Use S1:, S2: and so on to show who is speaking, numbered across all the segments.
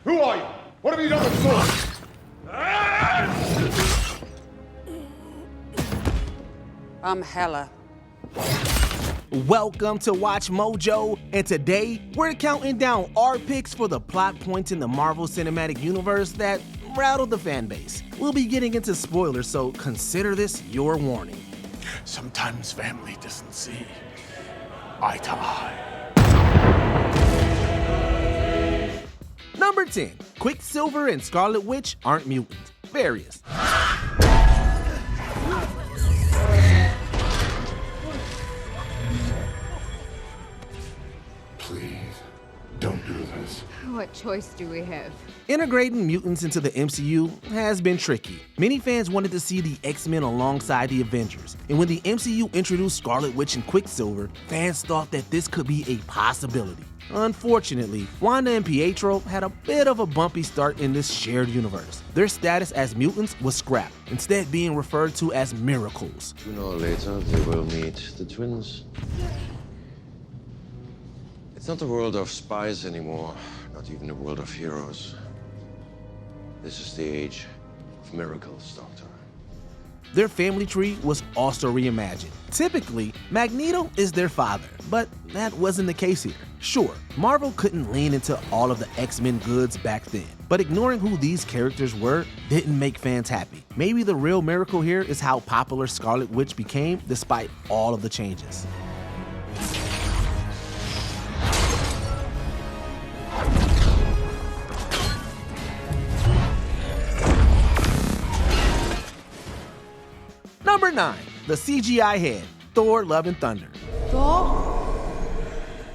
S1: Who are you? What have you done with Thor?
S2: I'm Hela.
S3: Welcome to Watch Mojo, and today we're counting down our picks for the plot points in the Marvel Cinematic Universe that rattled the fan base. We'll be getting into spoilers, so consider this your warning.
S1: Sometimes family doesn't see eye to eye.
S3: Number 10, Quicksilver and Scarlet Witch aren't mutants. Various.
S1: Please, don't do this.
S4: What choice do we have?
S3: Integrating mutants into the MCU has been tricky. Many fans wanted to see the X-Men alongside the Avengers, and when the MCU introduced Scarlet Witch and Quicksilver, fans thought that this could be a possibility. Unfortunately, Wanda and Pietro had a bit of a bumpy start in this shared universe. Their status as mutants was scrapped, instead being referred to as miracles.
S5: Sooner or later, they will meet the twins. It's not a world of spies anymore, not even a world of heroes. This is the age of miracles, Doctor.
S3: Their family tree was also reimagined. Typically, Magneto is their father, but that wasn't the case here. Sure, Marvel couldn't lean into all of the X-Men goods back then, but ignoring who these characters were didn't make fans happy. Maybe the real miracle here is how popular Scarlet Witch became despite all of the changes. Number 9, the CGI head, Thor: Love and Thunder.
S6: Thor?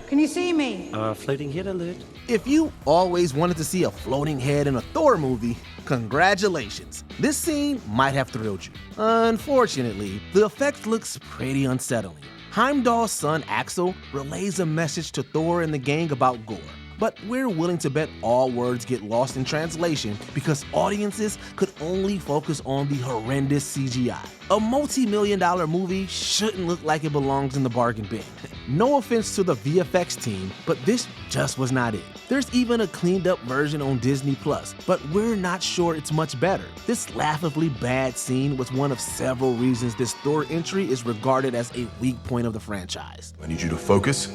S6: Can you see me?
S7: Floating head alert.
S3: If you always wanted to see a floating head in a Thor movie, congratulations. This scene might have thrilled you. Unfortunately, the effect looks pretty unsettling. Heimdall's son Axel relays a message to Thor and the gang about Gore. But we're willing to bet all words get lost in translation because audiences could only focus on the horrendous CGI. A multi-million-dollar movie shouldn't look like it belongs in the bargain bin. No offense to the VFX team, but this just was not it. There's even a cleaned up version on Disney+, but we're not sure it's much better. This laughably bad scene was one of several reasons this Thor entry is regarded as a weak point of the franchise.
S1: I need you to focus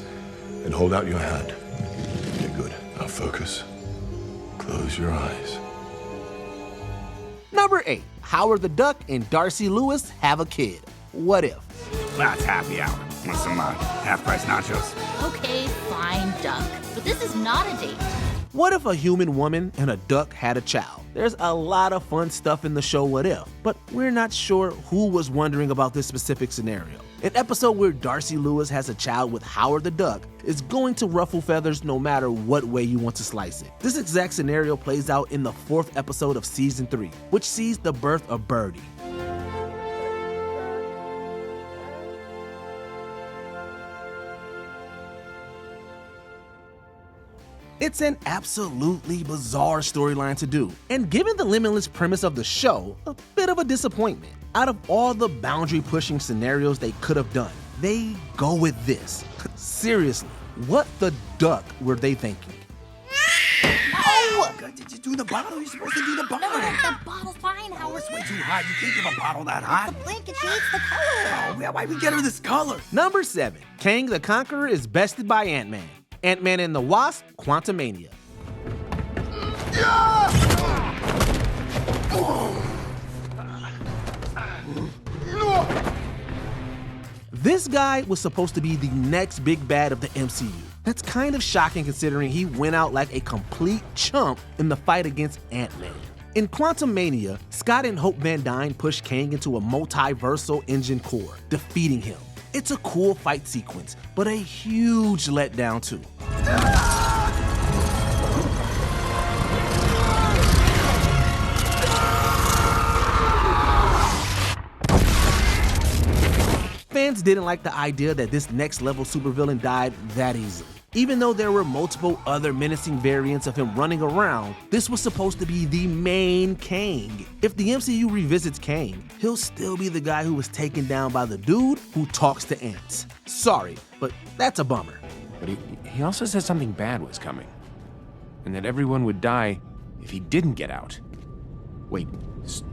S1: and hold out your hand. Okay, good. Now focus. Close your eyes.
S3: Number 8, Howard the Duck and Darcy Lewis have a kid. What if?
S8: That's happy hour. Want some half-price nachos?
S9: Okay, fine, Duck. But this is not a date.
S3: What if a human woman and a duck had a child? There's a lot of fun stuff in the show What If, but we're not sure who was wondering about this specific scenario. An episode where Darcy Lewis has a child with Howard the Duck is going to ruffle feathers no matter what way you want to slice it. This exact scenario plays out in the 4th episode of season 3, which sees the birth of Birdie. It's an absolutely bizarre storyline to do, and given the limitless premise of the show, a bit of a disappointment. Out of all the boundary-pushing scenarios they could have done, they go with this. Seriously, what the duck were they thinking?
S8: Oh! Did you do the bottle? You're supposed to do the bottle.
S9: No, the bottle's fine, Howard.
S8: It's way too hot. You can't give a bottle that hot.
S9: The blanket shades the color.
S8: Oh, yeah, why'd we get her this color?
S3: Number 7, Kang the Conqueror is bested by Ant-Man. Ant-Man and the Wasp, Quantumania. This guy was supposed to be the next big bad of the MCU. That's kind of shocking considering he went out like a complete chump in the fight against Ant-Man. In Quantumania, Scott and Hope Van Dyne pushed Kang into a multiversal engine core, defeating him. It's a cool fight sequence, but a huge letdown too. Fans didn't like the idea that this next level supervillain died that easily. Even though there were multiple other menacing variants of him running around, this was supposed to be the main Kang. If the MCU revisits Kang, he'll still be the guy who was taken down by the dude who talks to ants. Sorry, but that's a bummer.
S7: But he also said something bad was coming, and that everyone would die if he didn't get out? Wait,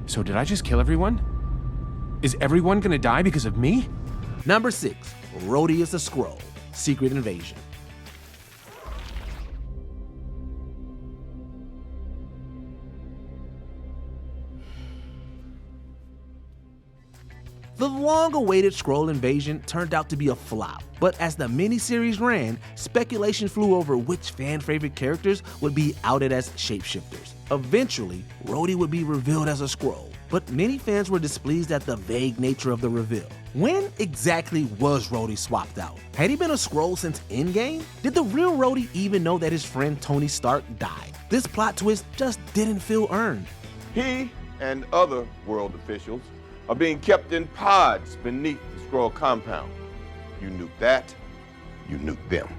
S7: so did I just kill everyone? Is everyone gonna die because of me?
S3: Number 6, Rhodey is a Skrull. Secret Invasion. The long-awaited Skrull invasion turned out to be a flop, but as the miniseries ran, speculation flew over which fan-favorite characters would be outed as shapeshifters. Eventually, Rhodey would be revealed as a Skrull, but many fans were displeased at the vague nature of the reveal. When exactly was Rhodey swapped out? Had he been a Skrull since Endgame? Did the real Rhodey even know that his friend Tony Stark died? This plot twist just didn't feel earned.
S10: He and other world officials are being kept in pods beneath the Skrull compound. You nuke that, you nuke them.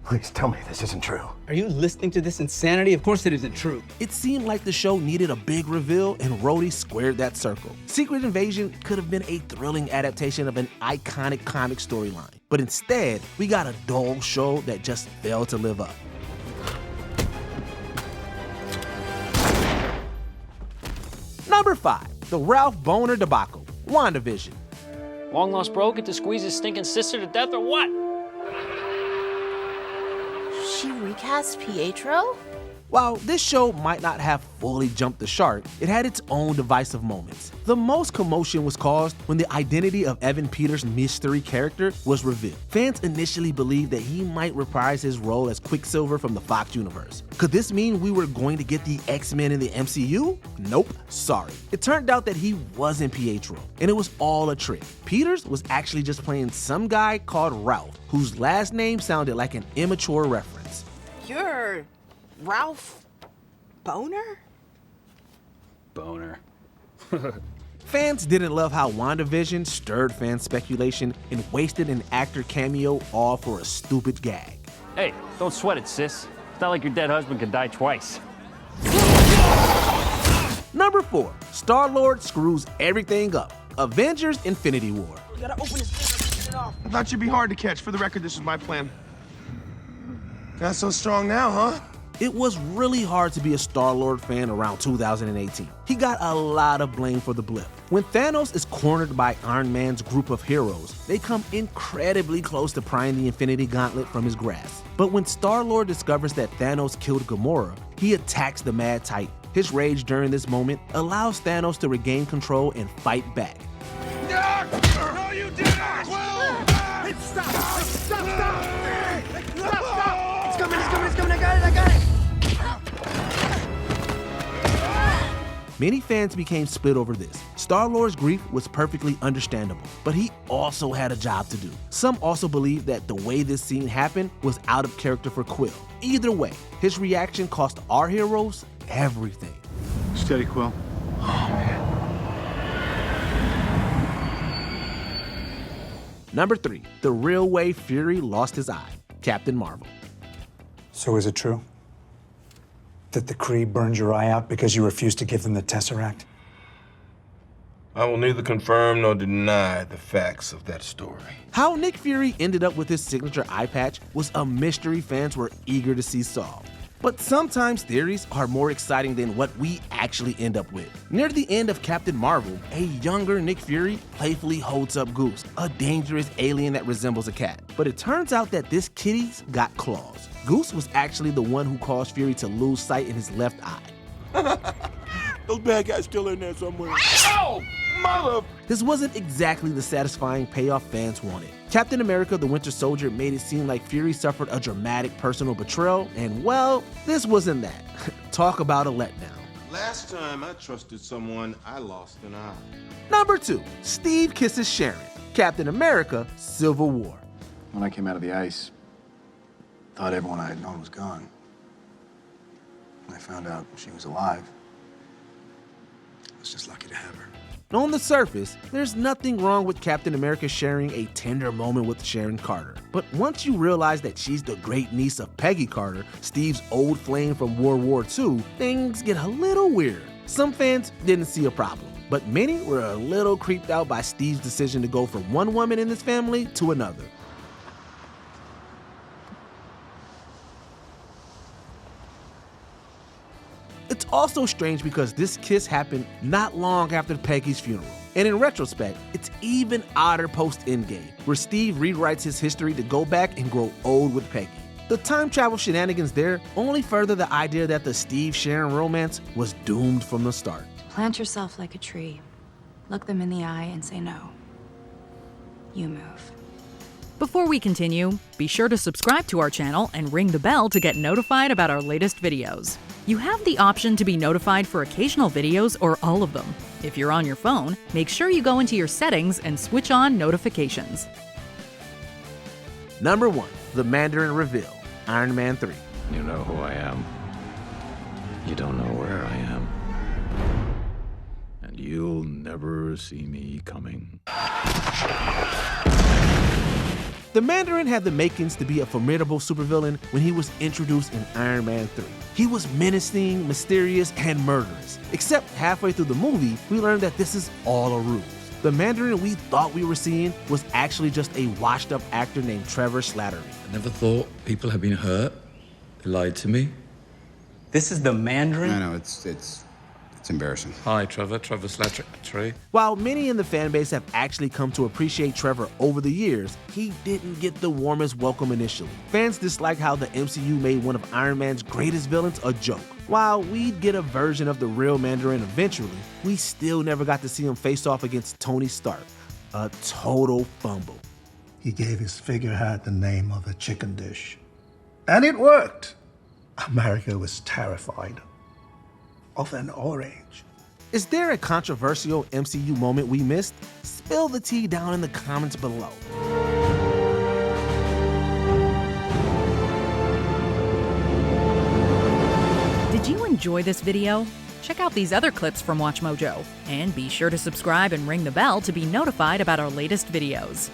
S11: Please tell me this isn't true.
S12: Are you listening to this insanity? Of course it isn't true.
S3: It seemed like the show needed a big reveal, and Rhodey squared that circle. Secret Invasion could have been a thrilling adaptation of an iconic comic storyline, but instead, we got a dull show that just failed to live up. Number 5, the Ralph Bohner debacle, WandaVision.
S13: Long lost bro get to squeeze his stinking sister to death or what?
S9: She recast Pietro?
S3: While this show might not have fully jumped the shark, it had its own divisive moments. The most commotion was caused when the identity of Evan Peters' mystery character was revealed. Fans initially believed that he might reprise his role as Quicksilver from the Fox universe. Could this mean we were going to get the X-Men in the MCU? Nope, sorry. It turned out that he wasn't Pietro, and it was all a trick. Peters was actually just playing some guy called Ralph, whose last name sounded like an immature reference.
S14: You're Ralph Bohner?
S13: Boner.
S3: Fans didn't love how WandaVision stirred fan speculation and wasted an actor cameo all for a stupid gag.
S13: Hey, don't sweat it, sis. It's not like your dead husband could die twice.
S3: Number 4, Star-Lord screws everything up. Avengers Infinity War.
S8: You gotta open this thing and get it off.
S11: I thought you'd be hard to catch. For the record, this is my plan. Not so strong now, huh?
S3: It was really hard to be a Star-Lord fan around 2018. He got a lot of blame for the blip. When Thanos is cornered by Iron Man's group of heroes, they come incredibly close to prying the Infinity Gauntlet from his grasp. But when Star-Lord discovers that Thanos killed Gamora, he attacks the Mad Titan. His rage during this moment allows Thanos to regain control and fight back.
S8: No, you didn't! Stop! Stop! It's coming! I got it!
S3: Many fans became split over this. Star-Lord's grief was perfectly understandable, but he also had a job to do. Some also believe that the way this scene happened was out of character for Quill. Either way, his reaction cost our heroes everything.
S11: Steady, Quill. Oh, man.
S3: Number 3, the real way Fury lost his eye, Captain Marvel.
S15: So is it true that the Kree burned your eye out because you refused to give them the Tesseract?
S10: I will neither confirm nor deny the facts of that story.
S3: How Nick Fury ended up with his signature eye patch was a mystery fans were eager to see solved. But sometimes theories are more exciting than what we actually end up with. Near the end of Captain Marvel, a younger Nick Fury playfully holds up Goose, a dangerous alien that resembles a cat. But it turns out that this kitty's got claws. Goose was actually the one who caused Fury to lose sight in his left eye.
S10: Those bad guys still in there somewhere. Oh, mother!
S3: This wasn't exactly the satisfying payoff fans wanted. Captain America the Winter Soldier made it seem like Fury suffered a dramatic personal betrayal, and well, this wasn't that. Talk about a letdown.
S10: Last time I trusted someone, I lost an eye.
S3: Number 2, Steve kisses Sharon, Captain America Civil War.
S11: When I came out of the ice, thought everyone I had known was gone. When I found out she was alive, I was just lucky to have her.
S3: On the surface, there's nothing wrong with Captain America sharing a tender moment with Sharon Carter. But once you realize that she's the great niece of Peggy Carter, Steve's old flame from World War II, things get a little weird. Some fans didn't see a problem, but many were a little creeped out by Steve's decision to go from one woman in his family to another. It's also strange because this kiss happened not long after Peggy's funeral. And in retrospect, it's even odder post-Endgame, where Steve rewrites his history to go back and grow old with Peggy. The time travel shenanigans there only further the idea that the Steve-Sharon romance was doomed from the start.
S16: Plant yourself like a tree. Look them in the eye and say no. You move.
S17: Before we continue, be sure to subscribe to our channel and ring the bell to get notified about our latest videos. You have the option to be notified for occasional videos or all of them. If you're on your phone, make sure you go into your settings and switch on notifications.
S3: Number 1, the Mandarin reveal, Iron Man 3.
S18: You know who I am. You don't know where I am. And you'll never see me coming.
S3: The Mandarin had the makings to be a formidable supervillain when he was introduced in Iron Man 3. He was menacing, mysterious, and murderous. Except halfway through the movie, we learned that this is all a ruse. The Mandarin we thought we were seeing was actually just a washed-up actor named Trevor Slattery.
S19: I never thought people had been hurt. They lied to me.
S12: This is the Mandarin?
S11: I know, it's embarrassing.
S19: Hi, Trevor Slattery.
S3: While many in the fanbase have actually come to appreciate Trevor over the years, he didn't get the warmest welcome initially. Fans disliked how the MCU made one of Iron Man's greatest villains a joke. While we'd get a version of the real Mandarin eventually, we still never got to see him face off against Tony Stark. A total fumble.
S20: He gave his figurehead the name of a chicken dish. And it worked. America was terrified of an orange.
S3: Is there a controversial MCU moment we missed? Spill the tea down in the comments below.
S17: Did you enjoy this video? Check out these other clips from WatchMojo, and be sure to subscribe and ring the bell to be notified about our latest videos.